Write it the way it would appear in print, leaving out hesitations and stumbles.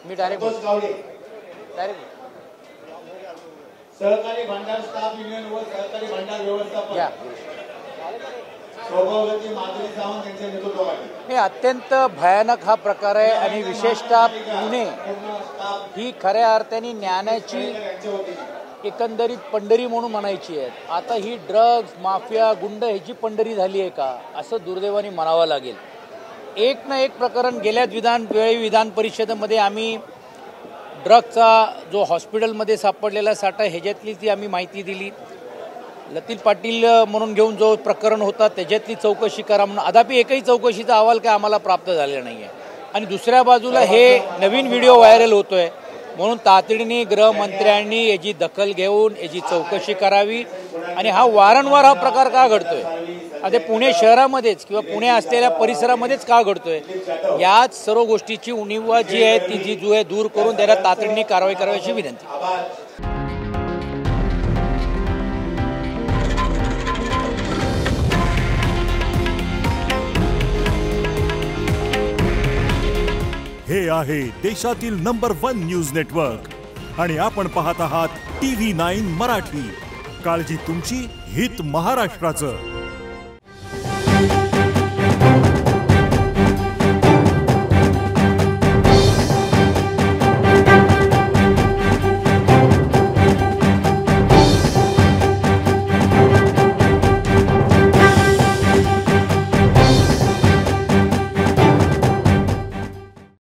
मी direct सहकारी भंडार staff union व सहकारी भंडार व्यवस्थापन हे अत्यंत भयानक हा प्रकार आहे आणि विशेषतः पुणे ही खऱ्या अर्थाने ज्ञानाची एकंदरीत पंढरी म्हणून म्हणायची आहे. आता ही ड्रग्ज माफिया गुंड ह्याची पंढरी झाली आहे का असं दुर्दैवाने म्हणावं लागेल. एक ना एक प्रकरण गेल्याच विधान परिषदेमध्ये आम्ही ड्रगचा जो हॉस्पिटलमध्ये सापडलेला साठा ह्याच्यातली ती आम्ही माहिती दिली. लतीफ पाटील म्हणून घेऊन जो प्रकरण होता त्याच्यातली चौकशी करा म्हणून अद्याप एकही चौकशीचा अहवाल काय आम्हाला प्राप्त झालेला नाही आहे. आणि दुसऱ्या बाजूला हे नवीन व्हिडिओ व्हायरल होतोय म्हणून तातडीने गृहमंत्र्यांनी याची दखल घेऊन याची चौकशी करावी. आणि हा वारंवार हा प्रकार का घडतोय आता पुणे शहरामध्येच किंवा पुणे असलेल्या परिसरामध्येच का घडतोय याच सर्व गोष्टीची उणीव जी आहे ती जी जो आहे दूर करून त्याला तातडीने कारवाई करावी अशी विनंती. हे आहे देशातील नंबर 1 न्यूज नेटवर्क आणि आपण पाहत आहात TV9 मराठी. काळजी तुमची, हित महाराष्ट्राचं.